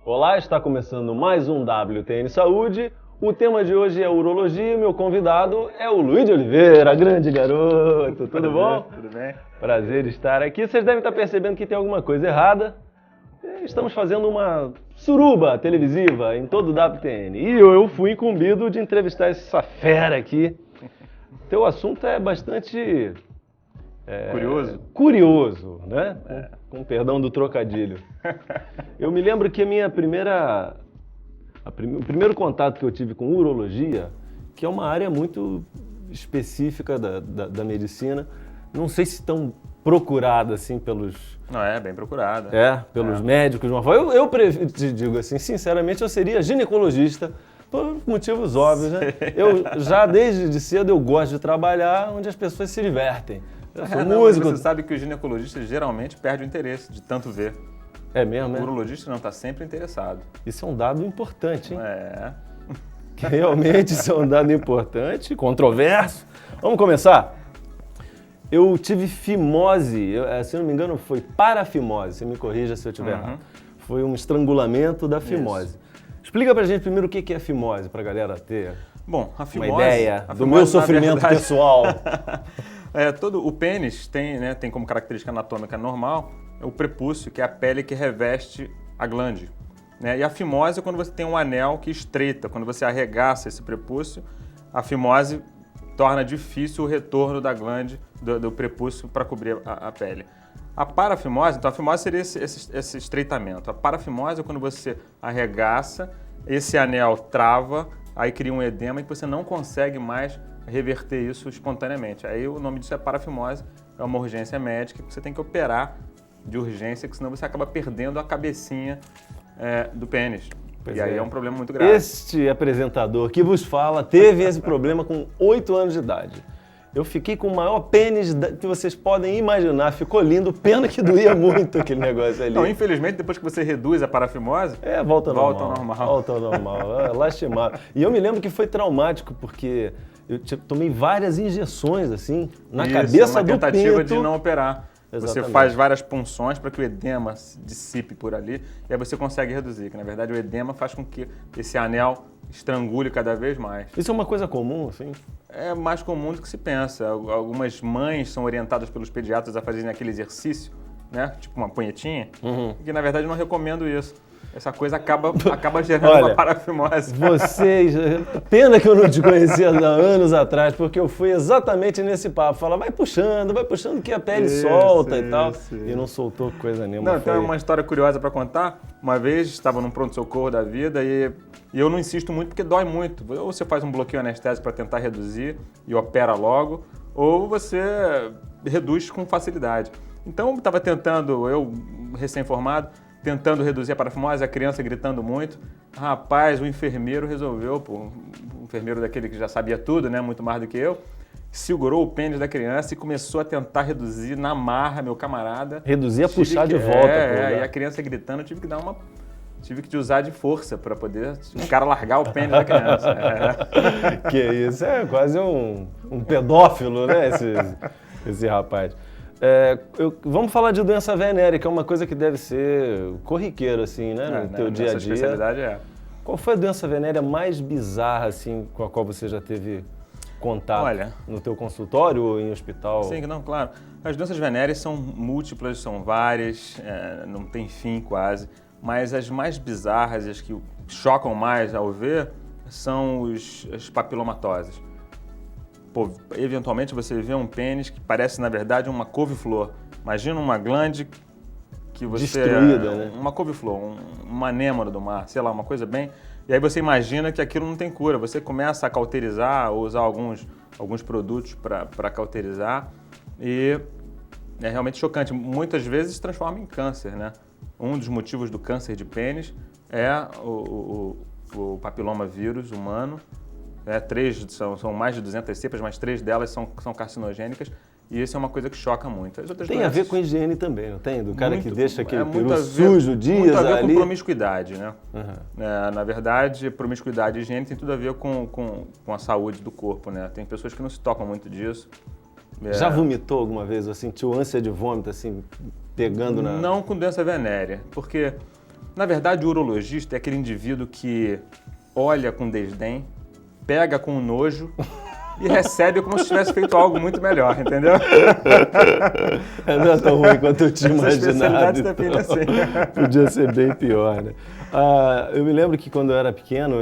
Olá, está começando mais um WTN Saúde. O tema de hoje é urologia e meu convidado é o Luiz de Oliveira, grande garoto. Tudo bom? Tudo bem? Prazer estar aqui. Vocês devem estar percebendo que tem alguma coisa errada. Estamos fazendo uma suruba televisiva em todo o WTN. E eu fui incumbido de entrevistar essa fera aqui. Teu assunto é bastante... curioso, né? Com perdão do trocadilho. Eu me lembro que o primeiro contato que eu tive com urologia, que é uma área muito específica da medicina, não sei se tão procurada assim pelos... Não, é bem procurada. Pelos médicos de uma forma. Eu te digo assim, sinceramente, eu seria ginecologista, por motivos óbvios, né? Eu já desde cedo eu gosto de trabalhar onde as pessoas se divertem. Eu sou músico. Você sabe que o ginecologista geralmente perde o interesse de tanto ver. É mesmo, né? O urologista não está sempre interessado. Isso é um dado importante, hein? É. Que realmente isso é um dado importante, controverso. Vamos começar? Eu tive fimose, se não me engano foi parafimose, você me corrija se eu estiver errado. Foi um estrangulamento da fimose. Isso. Explica pra gente primeiro o que é fimose, pra galera ter a fimose, uma ideia do meu sofrimento pessoal. Todo o pênis tem como característica anatômica normal o prepúcio, que é a pele que reveste a glande. E a fimose é quando você tem um anel que estreita, quando você arregaça esse prepúcio, a fimose torna difícil o retorno da glande, do prepúcio para cobrir a pele. A parafimose, então a fimose seria esse estreitamento. A parafimose é quando você arregaça, esse anel trava, aí cria um edema e você não consegue mais reverter isso espontaneamente. Aí o nome disso é parafimose, é uma urgência médica que você tem que operar de urgência, que senão você acaba perdendo a cabecinha do pênis. Pois aí é um problema muito grave. Este apresentador que vos fala teve esse problema com 8 anos de idade. Eu fiquei com o maior pênis que vocês podem imaginar. Ficou lindo, pena que doía muito aquele negócio ali. Não, infelizmente, depois que você reduz a parafimose... volta ao normal. Volta ao normal, lastimável. E eu me lembro que foi traumático, porque eu tomei várias injeções, assim, na cabeça do pinto. Tentativa de não operar. Exatamente. Você faz várias punções para que o edema se dissipe por ali e aí você consegue reduzir, que na verdade o edema faz com que esse anel estrangule cada vez mais. Isso é uma coisa comum, assim? É mais comum do que se pensa. Algumas mães são orientadas pelos pediatras a fazerem aquele exercício, né? Tipo uma punhetinha, que na verdade eu não recomendo isso. Essa coisa acaba gerando uma parafimose. Vocês... Pena que eu não te conhecia há anos atrás, porque eu fui exatamente nesse papo. Fala, vai puxando que a pele solta e tal. E não soltou coisa nenhuma. Não, então é uma história curiosa para contar. Uma vez estava num pronto-socorro da vida e eu não insisto muito porque dói muito. Ou você faz um bloqueio anestésico para tentar reduzir e opera logo, ou você reduz com facilidade. Então eu estava tentando, eu recém-formado, tentando reduzir a parafimose, a criança gritando muito. Rapaz, o enfermeiro resolveu, o enfermeiro daquele que já sabia tudo, né, muito mais do que eu, segurou o pênis da criança e começou a tentar reduzir na marra, meu camarada. Reduzir a puxar de volta. E a criança gritando, eu tive que usar de força para poder o cara largar o pênis da criança. Que isso, é quase um pedófilo, né, esse rapaz. Vamos falar de doença venérea, que é uma coisa que deve ser corriqueira, assim, né, no teu dia a dia. Essa especialidade Qual foi a doença venérea mais bizarra, assim, com a qual você já teve contato? No teu consultório ou em hospital? Sim, não, claro. As doenças venéreas são múltiplas, são várias, não tem fim quase, mas as mais bizarras, as que chocam mais ao ver, são as papilomatoses. Eventualmente você vê um pênis que parece, na verdade, uma couve-flor. Imagina uma glande que você... Destruída, né? Uma couve-flor, uma anêmona do mar, sei lá, uma coisa bem... E aí você imagina que aquilo não tem cura. Você começa a cauterizar, ou usar alguns produtos para cauterizar e é realmente chocante. Muitas vezes se transforma em câncer, né? Um dos motivos do câncer de pênis é o papiloma vírus humano. São mais de 200 cepas, mas 3 delas são carcinogênicas e isso é uma coisa que choca muito. Tem a ver com higiene também, não tem? Do cara que deixa aquele peru sujo dias ali. Muito a ver com promiscuidade, né? Na verdade, promiscuidade e higiene tem tudo a ver com a saúde do corpo, né? Tem pessoas que não se tocam muito disso. Já vomitou alguma vez, ou sentiu ânsia de vômito, assim, pegando na... Não com doença venérea, porque Na verdade, o urologista é aquele indivíduo que olha com desdém, pega com nojo e recebe como se tivesse feito algo muito melhor, entendeu? Não é tão ruim quanto eu tinha imaginado. Então. Define assim. Podia ser bem pior, né? Eu me lembro que quando eu era pequeno,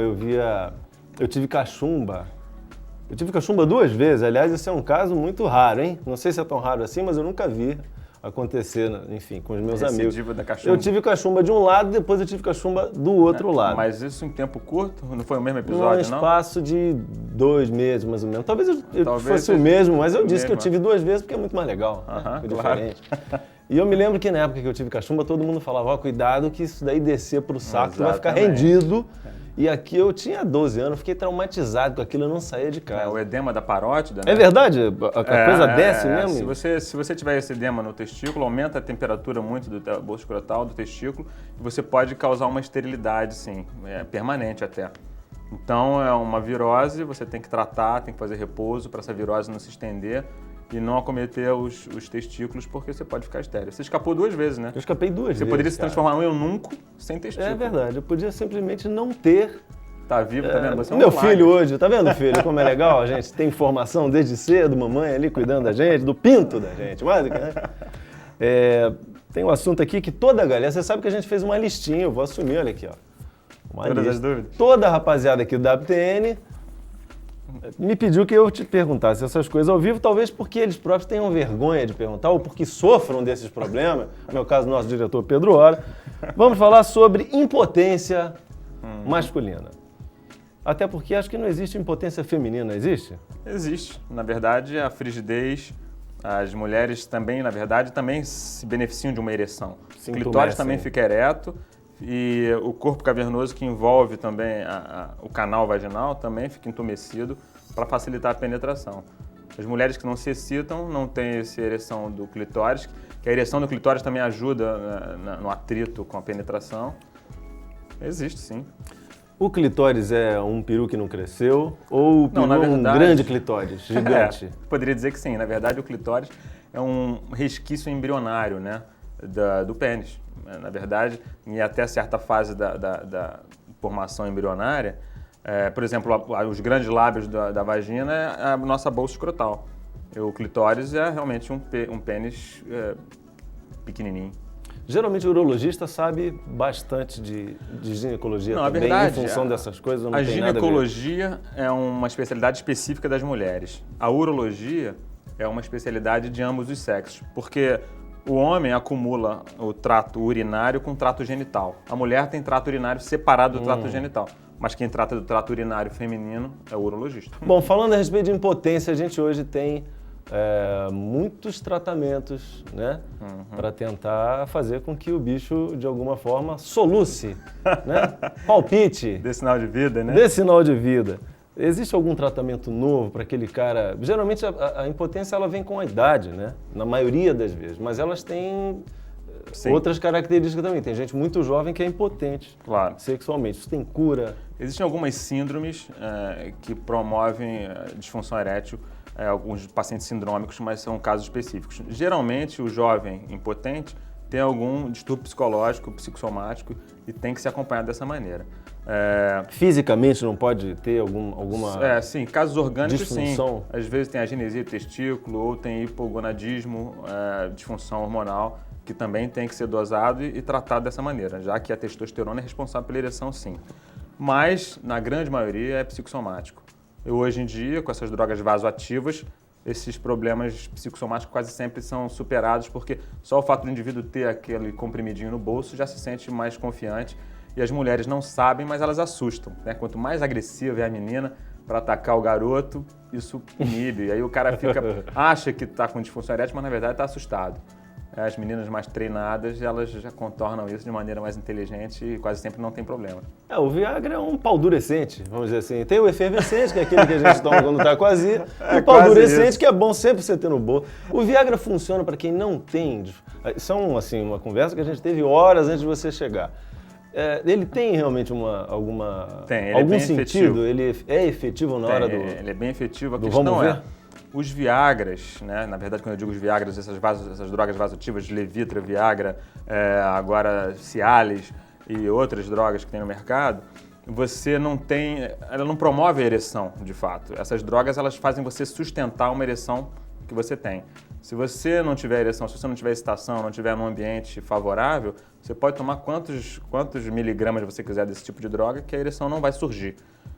eu tive cachumba. Eu tive cachumba 2 vezes. Aliás, esse é um caso muito raro, hein? Não sei se é tão raro assim, mas eu nunca vi acontecer, enfim, com os meus amigos. Da cachumba. Eu tive cachumba de um lado, depois eu tive cachumba do outro lado. Mas isso em tempo curto? Não foi o mesmo episódio, não? Um espaço de 2 meses, mais ou menos. Talvez fosse o mesmo, mas eu disse que eu tive 2 vezes porque é muito mais legal. Foi diferente. E eu me lembro que na época que eu tive cachumba, todo mundo falava, cuidado que isso daí descer pro saco, tu vai ficar rendido. E aqui eu tinha 12 anos, fiquei traumatizado com aquilo, eu não saía de casa. O edema da parótida, né? É verdade? A coisa desce mesmo? Se você tiver esse edema no testículo, aumenta a temperatura muito do bolso escrotal, do testículo, e você pode causar uma esterilidade, sim, permanente até. Então é uma virose, você tem que tratar, tem que fazer repouso para essa virose não se estender e não acometer os testículos, porque você pode ficar estéril. Você escapou 2 vezes, né? Eu escapei 2 vezes. Você poderia se transformar num eunuco sem testículo. É verdade, eu podia simplesmente não ter. Tá vivo, tá vendo? Você é um meu milagre. filho hoje, tá vendo, filho, como é legal? A gente tem informação desde cedo, mamãe ali cuidando da gente, do pinto da gente. Mas, né? Tem um assunto aqui que toda a galera, você sabe que a gente fez uma listinha, eu vou assumir, olha aqui, ó. Todas as dúvidas? Toda a rapaziada aqui do WTN me pediu que eu te perguntasse essas coisas ao vivo, talvez porque eles próprios tenham vergonha de perguntar ou porque sofram desses problemas. No meu caso, nosso diretor Pedro Hora. Vamos falar sobre impotência masculina. Até porque acho que não existe impotência feminina, existe? Existe. Na verdade, a frigidez, as mulheres também, na verdade, também se beneficiam de uma ereção. O clitóris também fica ereto. E o corpo cavernoso que envolve também o canal vaginal também fica entumecido para facilitar a penetração. As mulheres que não se excitam não têm essa ereção do clitóris, que a ereção do clitóris também ajuda no atrito com a penetração. Existe, sim. O clitóris é um peru que não cresceu ou o peru é um grande clitóris, gigante? Poderia dizer que sim. Na verdade, o clitóris é um resquício embrionário, né, do pênis. Na verdade, em até certa fase da formação embrionária, por exemplo, os grandes lábios da vagina é a nossa bolsa escrotal. O clitóris é realmente um pênis pequenininho. Geralmente o urologista sabe bastante de ginecologia também, verdade, em função dessas coisas, não a tem nada a ver. ginecologia é uma especialidade específica das mulheres. A urologia é uma especialidade de ambos os sexos, porque o homem acumula o trato urinário com o trato genital. A mulher tem trato urinário separado do trato genital. Mas quem trata do trato urinário feminino é o urologista. Bom, falando a respeito de impotência, a gente hoje tem muitos tratamentos, né? Para tentar fazer com que o bicho, de alguma forma, soluce, né? Palpite. Dê sinal de vida, né? Dê sinal de vida. Existe algum tratamento novo para aquele cara? Geralmente a impotência ela vem com a idade, né? Na maioria das vezes, mas elas têm outras características também. Tem gente muito jovem que é impotente sexualmente. Isso tem cura? Existem algumas síndromes que promovem disfunção erétil, alguns pacientes sindrômicos, mas são casos específicos. Geralmente o jovem impotente tem algum distúrbio psicológico, psicossomático e tem que ser acompanhado dessa maneira. Fisicamente não pode ter alguma sim, casos orgânicos disfunção? Sim. Às vezes tem agenesia do testículo ou tem hipogonadismo, disfunção hormonal, que também tem que ser dosado e tratado dessa maneira, já que a testosterona é responsável pela ereção, sim. Mas, na grande maioria, é psicossomático. Hoje em dia, com essas drogas vasoativas, esses problemas psicossomáticos quase sempre são superados, porque só o fato do indivíduo ter aquele comprimidinho no bolso já se sente mais confiante. E as mulheres não sabem, mas elas assustam, né? Quanto mais agressiva é a menina para atacar o garoto, isso inibe. E aí o cara acha que está com disfunção erétil, mas na verdade está assustado. As meninas mais treinadas, elas já contornam isso de maneira mais inteligente e quase sempre não tem problema. O Viagra é um paldurecente, vamos dizer assim. Tem o efervescente, que é aquele que a gente toma quando está com azia, e o paldurecente, que é bom sempre você ter no bolso. O Viagra funciona para quem não tem. Isso é assim, uma conversa que a gente teve horas antes de você chegar. Ele tem realmente algum sentido? Efetivo. Ele é efetivo na hora do... Ele é bem efetivo. A questão vamos ver? Os Viagras, né? Na verdade, quando eu digo os Viagras, essas drogas vasoativas, Levitra, Viagra, agora Cialis, e outras drogas que tem no mercado, ela não promove a ereção, de fato. Essas drogas, elas fazem você sustentar uma ereção que você tem. Se você não tiver ereção, se você não tiver excitação, não tiver num ambiente favorável, você pode tomar quantos miligramas você quiser desse tipo de droga que a ereção não vai surgir.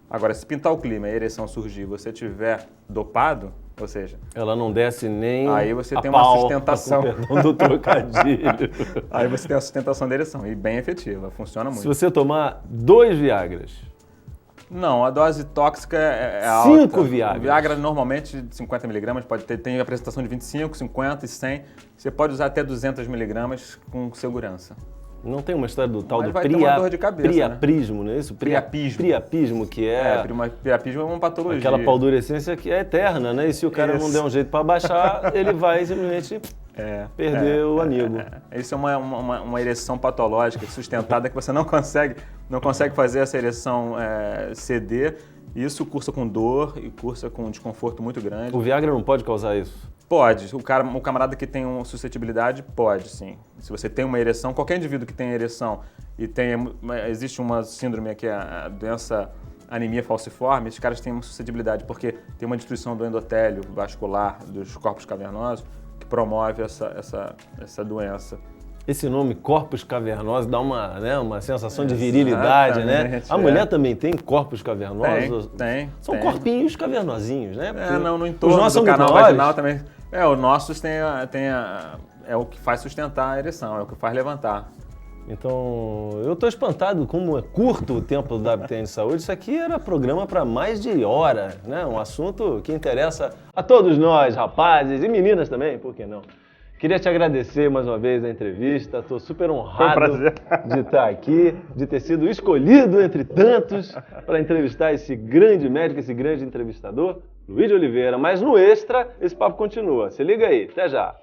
Agora, se pintar o clima e a ereção surgir e você estiver dopado, ou seja... Ela não desce nem aí você a tem pau, uma sustentação. perdão do trocadilho. Aí você tem a sustentação da ereção, e bem efetiva, funciona muito. Se você tomar 2 Viagras... Não, a dose tóxica é 5 alta. Viagras. O Viagra normalmente de 50 miligramas, tem apresentação de 25, 50 e 100. Você pode usar até 200 miligramas com segurança. Não tem uma história do tal Mas do vai ter uma dor de cabeça, priapismo, não é isso? Priapismo. Priapismo, que é... Priapismo é uma patologia. Aquela paldurecência que é eterna, né? E se o cara não der um jeito para baixar, ele vai simplesmente perder o amigo. Isso é uma ereção patológica, sustentada, que você não consegue fazer essa ereção ceder. Isso cursa com dor e cursa com um desconforto muito grande. O Viagra não pode causar isso? Pode. O camarada que tem uma suscetibilidade, pode, sim. Se você tem uma ereção, qualquer indivíduo que tem ereção e existe uma síndrome que é a doença anemia falciforme, esses caras têm uma suscetibilidade porque tem uma destruição do endotélio vascular dos corpos cavernosos que promove essa doença. Esse nome, corpos cavernosos, dá uma sensação de virilidade, né? A mulher também tem corpos cavernosos? Tem. São corpinhos cavernosinhos, né? No entorno do canal vaginal também. O nossos é o que faz sustentar a ereção, é o que faz levantar. Então, eu estou espantado como é curto o tempo da WTN Saúde. Isso aqui era programa para mais de hora, né? Um assunto que interessa a todos nós, rapazes e meninas também, por que não? Queria te agradecer mais uma vez a entrevista, estou super honrado de estar aqui, de ter sido escolhido entre tantos para entrevistar esse grande médico, esse grande entrevistador, Luiz de Oliveira. Mas no Extra, esse papo continua. Se liga aí, até já!